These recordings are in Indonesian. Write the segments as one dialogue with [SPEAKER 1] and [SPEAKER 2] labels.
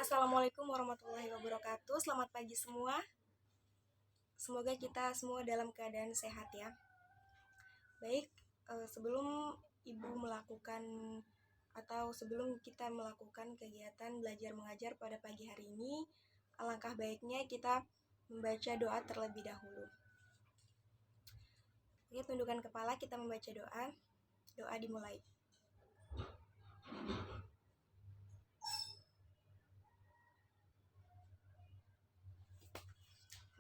[SPEAKER 1] Assalamualaikum warahmatullahi wabarakatuh. Selamat pagi semua. Semoga kita semua dalam keadaan sehat ya. Baik, sebelum Ibu melakukan atau sebelum kita melakukan kegiatan belajar mengajar pada pagi hari ini, alangkah baiknya kita membaca doa terlebih dahulu. Oke, tundukkan kepala, kita membaca doa. Doa dimulai.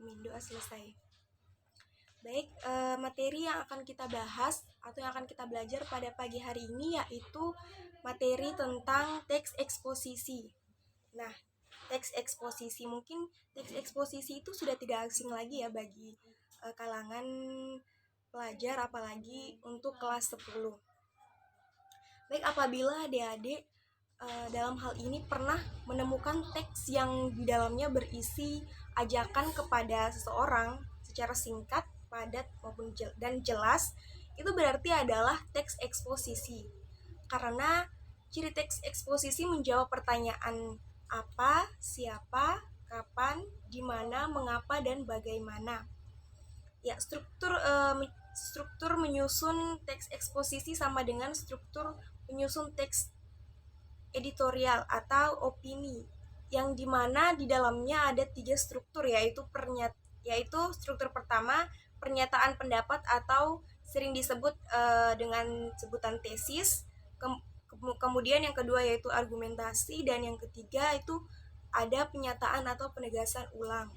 [SPEAKER 1] Amin, doa selesai. Baik, materi yang akan kita bahas atau yang akan kita belajar pada pagi hari ini yaitu materi tentang teks eksposisi. Nah, teks eksposisi, mungkin teks eksposisi itu sudah tidak asing lagi ya bagi kalangan pelajar, apalagi untuk kelas 10. Baik, apabila adik-adik dalam hal ini pernah menemukan teks yang di dalamnya berisi ajakan kepada seseorang secara singkat, padat maupun dan jelas, itu berarti adalah teks eksposisi. Karena ciri teks eksposisi menjawab pertanyaan apa, siapa, kapan, di mana, mengapa, dan bagaimana. Ya, struktur menyusun teks eksposisi sama dengan struktur menyusun teks editorial atau opini, yang dimana di dalamnya ada 3 struktur, yaitu struktur pertama pernyataan pendapat atau sering disebut dengan sebutan tesis, kemudian yang kedua yaitu argumentasi, dan yang ketiga itu ada penyataan atau penegasan ulang.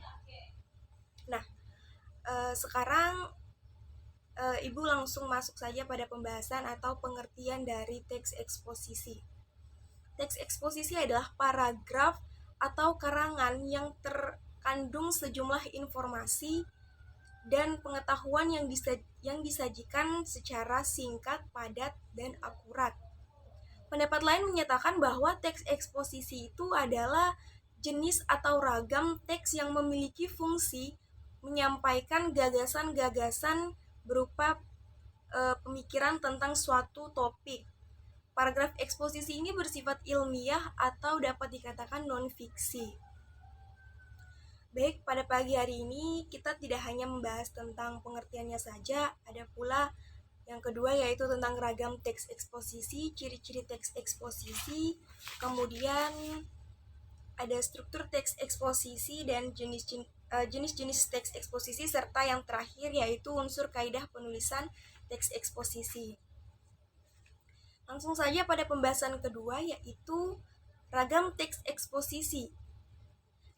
[SPEAKER 1] Nah, sekarang Ibu langsung masuk saja pada pembahasan atau pengertian dari teks eksposisi. Teks eksposisi adalah paragraf atau karangan yang terkandung sejumlah informasi dan pengetahuan yang disajikan secara singkat, padat, dan akurat. Pendapat lain menyatakan bahwa teks eksposisi itu adalah jenis atau ragam teks yang memiliki fungsi menyampaikan gagasan-gagasan berupa pemikiran tentang suatu topik. Paragraf eksposisi ini bersifat ilmiah atau dapat dikatakan non-fiksi. Baik, pada pagi hari ini kita tidak hanya membahas tentang pengertiannya saja, ada pula yang kedua yaitu tentang ragam teks eksposisi, ciri-ciri teks eksposisi, kemudian ada struktur teks eksposisi dan jenis-jenis teks eksposisi, serta yang terakhir yaitu unsur kaidah penulisan teks eksposisi. Langsung saja pada pembahasan kedua yaitu ragam teks eksposisi.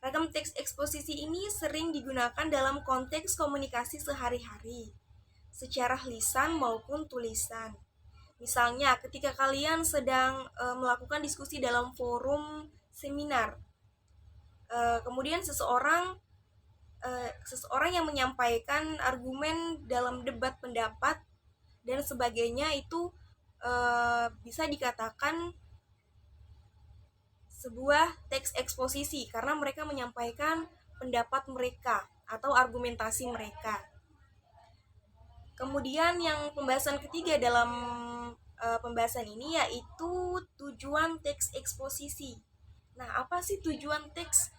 [SPEAKER 1] Ragam teks eksposisi ini sering digunakan dalam konteks komunikasi sehari-hari, secara lisan maupun tulisan. Misalnya, ketika kalian sedang melakukan diskusi dalam forum seminar, kemudian seseorang yang menyampaikan argumen dalam debat pendapat dan sebagainya, itu bisa dikatakan sebuah teks eksposisi karena mereka menyampaikan pendapat mereka atau argumentasi mereka. Kemudian yang pembahasan ketiga dalam pembahasan ini yaitu tujuan teks eksposisi. Nah, apa sih tujuan teks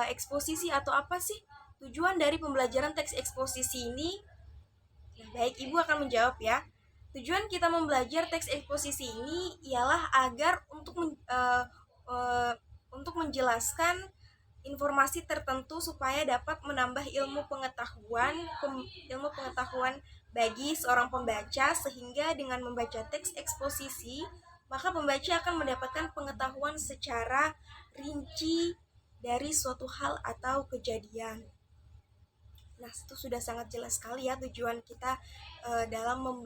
[SPEAKER 1] eksposisi atau apa sih tujuan dari pembelajaran teks eksposisi ini? Nah, baik, Ibu akan menjawab ya. Tujuan kita membelajar teks eksposisi ini ialah agar untuk menjelaskan informasi tertentu supaya dapat menambah ilmu pengetahuan bagi seorang pembaca, sehingga dengan membaca teks eksposisi maka pembaca akan mendapatkan pengetahuan secara rinci dari suatu hal atau kejadian. Nah, itu sudah sangat jelas sekali ya tujuan kita dalam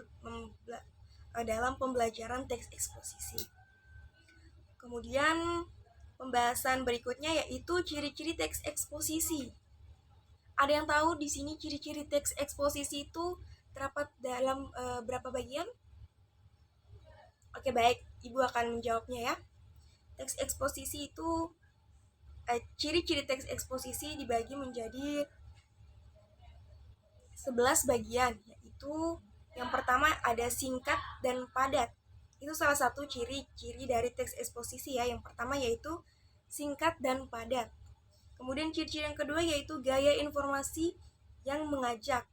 [SPEAKER 1] pembelajaran teks eksposisi. Kemudian pembahasan berikutnya yaitu ciri-ciri teks eksposisi. Ada yang tahu di sini ciri-ciri teks eksposisi itu terdapat dalam berapa bagian? Oke, baik, Ibu akan menjawabnya ya. Teks eksposisi itu ciri-ciri teks eksposisi dibagi menjadi 11 bagian, yaitu yang pertama ada singkat dan padat. Itu salah satu ciri-ciri dari teks eksposisi ya. Yang pertama yaitu singkat dan padat. Kemudian ciri-ciri yang kedua yaitu gaya informasi yang mengajak.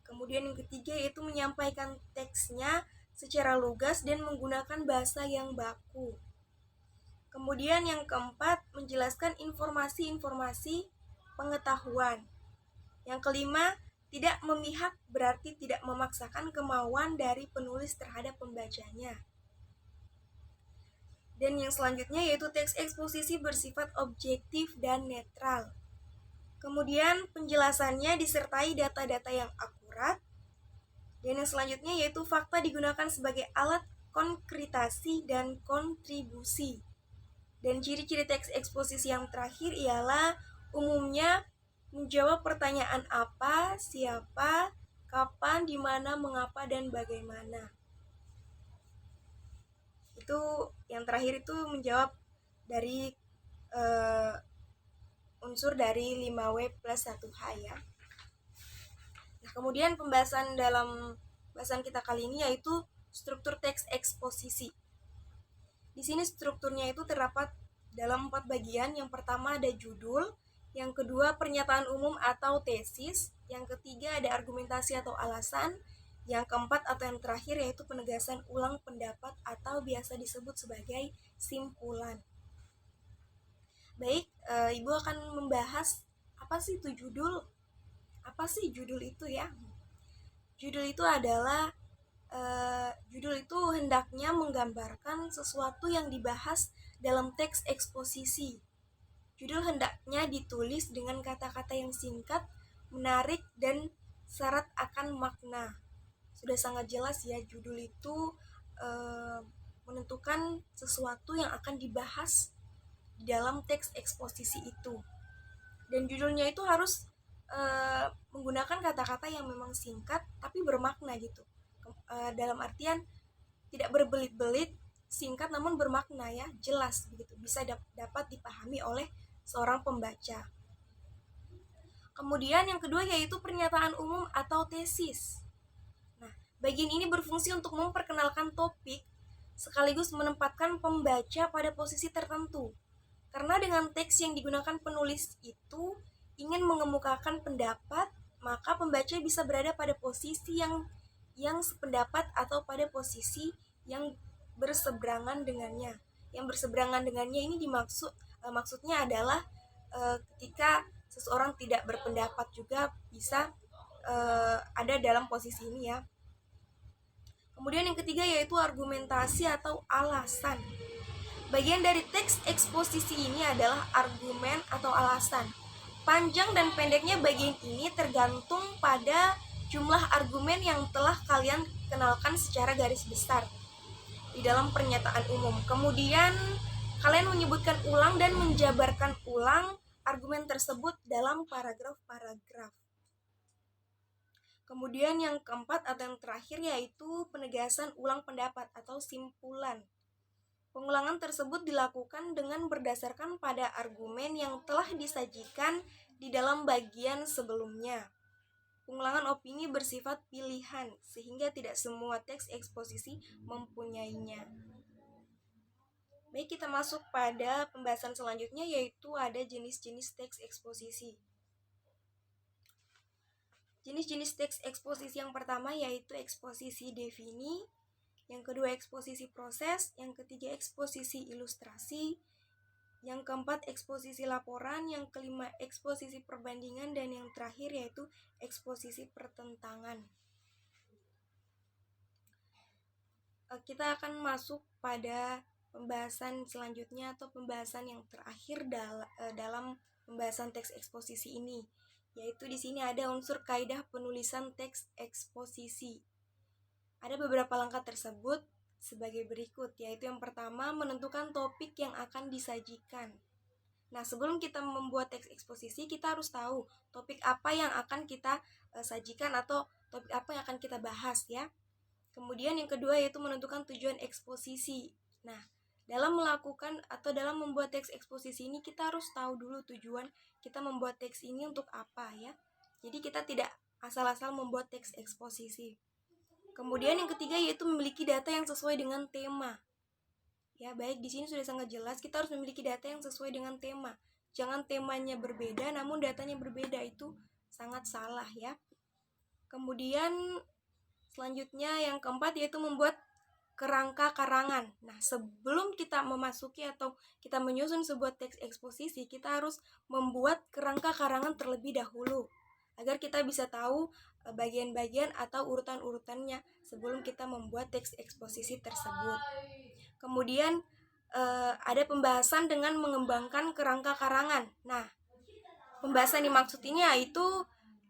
[SPEAKER 1] Kemudian yang ketiga yaitu menyampaikan teksnya secara lugas dan menggunakan bahasa yang baku. Kemudian yang keempat, menjelaskan informasi-informasi pengetahuan. Yang kelima, tidak memihak berarti tidak memaksakan kemauan dari penulis terhadap pembacanya. Dan yang selanjutnya yaitu teks eksposisi bersifat objektif dan netral. Kemudian penjelasannya disertai data-data yang akurat. Dan yang selanjutnya yaitu fakta digunakan sebagai alat konkretasi dan kontribusi. Dan ciri-ciri teks eksposisi yang terakhir ialah umumnya menjawab pertanyaan apa, siapa, kapan, di mana, mengapa, dan bagaimana. Itu yang terakhir itu menjawab dari unsur dari 5W plus 1H ya. Nah, kemudian pembahasan dalam bahasan kita kali ini yaitu struktur teks eksposisi. Di sini strukturnya itu terdapat dalam 4 bagian. Yang pertama ada judul, yang kedua pernyataan umum atau tesis, yang ketiga ada argumentasi atau alasan, yang keempat atau yang terakhir yaitu penegasan ulang pendapat atau biasa disebut sebagai simpulan. Baik, Ibu akan membahas apa sih itu judul? Apa sih judul itu ya? Judul itu adalah judul itu hendaknya menggambarkan sesuatu yang dibahas dalam teks eksposisi. Judul hendaknya ditulis dengan kata-kata yang singkat, menarik, dan syarat akan makna. Sudah sangat jelas ya, judul itu menentukan sesuatu yang akan dibahas di dalam teks eksposisi itu. Dan judulnya itu harus menggunakan kata-kata yang memang singkat tapi bermakna gitu. Dalam artian tidak berbelit-belit, singkat namun bermakna ya, jelas begitu, bisa dapat dipahami oleh seorang pembaca. Kemudian yang kedua yaitu pernyataan umum atau tesis. Nah, bagian ini berfungsi untuk memperkenalkan topik sekaligus menempatkan pembaca pada posisi tertentu. Karena dengan teks yang digunakan penulis itu ingin mengemukakan pendapat, maka pembaca bisa berada pada posisi yang sependapat atau pada posisi yang berseberangan dengannya. Yang berseberangan dengannya ini maksudnya adalah ketika seseorang tidak berpendapat juga bisa ada dalam posisi ini ya. Kemudian yang ketiga yaitu argumentasi atau alasan. Bagian dari teks eksposisi ini adalah argumen atau alasan. Panjang dan pendeknya bagian ini tergantung pada jumlah argumen yang telah kalian kenalkan secara garis besar di dalam pernyataan umum. Kemudian kalian menyebutkan ulang dan menjabarkan ulang argumen tersebut dalam paragraf-paragraf. Kemudian yang keempat atau yang terakhir yaitu penegasan ulang pendapat atau simpulan. Pengulangan tersebut dilakukan dengan berdasarkan pada argumen yang telah disajikan di dalam bagian sebelumnya. Pengulangan opini bersifat pilihan, sehingga tidak semua teks eksposisi mempunyainya. Baik, kita masuk pada pembahasan selanjutnya yaitu ada jenis-jenis teks eksposisi. Jenis-jenis teks eksposisi yang pertama yaitu eksposisi defini, yang kedua eksposisi proses, yang ketiga eksposisi ilustrasi, yang keempat eksposisi laporan, yang kelima eksposisi perbandingan, dan yang terakhir yaitu eksposisi pertentangan. Kita akan masuk pada pembahasan selanjutnya atau pembahasan yang terakhir dalam pembahasan teks eksposisi ini, yaitu di sini ada unsur kaidah penulisan teks eksposisi. Ada beberapa langkah tersebut sebagai berikut, yaitu yang pertama menentukan topik yang akan disajikan. Nah, sebelum kita membuat teks eksposisi, kita harus tahu topik apa yang akan kita sajikan atau topik apa yang akan kita bahas ya. Kemudian yang kedua yaitu menentukan tujuan eksposisi. Nah, dalam melakukan atau dalam membuat teks eksposisi ini kita harus tahu dulu tujuan kita membuat teks ini untuk apa ya. Jadi kita tidak asal-asal membuat teks eksposisi. Kemudian yang ketiga yaitu memiliki data yang sesuai dengan tema. Ya, baik, di sini sudah sangat jelas kita harus memiliki data yang sesuai dengan tema. Jangan temanya berbeda namun datanya berbeda, itu sangat salah ya. Kemudian selanjutnya yang keempat yaitu membuat kerangka karangan. Nah, sebelum kita memasuki atau kita menyusun sebuah teks eksposisi, kita harus membuat kerangka karangan terlebih dahulu agar kita bisa tahu bagian-bagian atau urutan-urutannya sebelum kita membuat teks eksposisi tersebut. Kemudian ada pembahasan dengan mengembangkan kerangka karangan. Nah, pembahasan yang maksud ini yaitu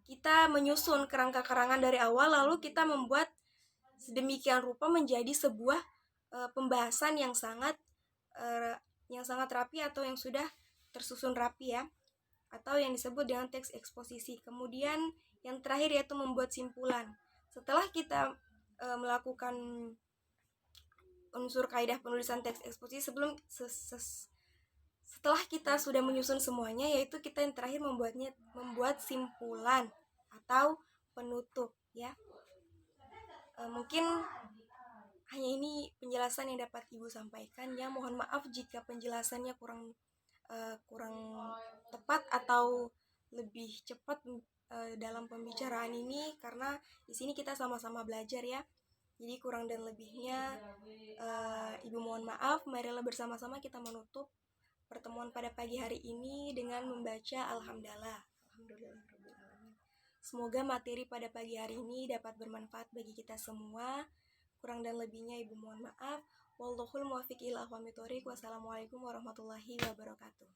[SPEAKER 1] kita menyusun kerangka karangan dari awal, lalu kita membuat sedemikian rupa menjadi sebuah pembahasan yang sangat rapi atau yang sudah tersusun rapi ya, atau yang disebut dengan teks eksposisi. Kemudian yang terakhir yaitu membuat simpulan. Setelah kita melakukan unsur kaidah penulisan teks eksposisi setelah kita sudah menyusun semuanya, yaitu kita yang terakhir membuat simpulan atau penutup ya. Mungkin hanya ini penjelasan yang dapat Ibu sampaikan ya. Mohon maaf jika penjelasannya kurang tepat atau lebih cepat dalam pembicaraan ini, karena di sini kita sama-sama belajar ya. Jadi kurang dan lebihnya Ibu mohon maaf. Marilah bersama-sama kita menutup pertemuan pada pagi hari ini dengan membaca Alhamdulillah. Semoga materi pada pagi hari ini dapat bermanfaat bagi kita semua. Kurang dan lebihnya Ibu mohon maaf. Wallahul muwaffiq ila aqwamit thoriq. Wassalamualaikum warahmatullahi wabarakatuh.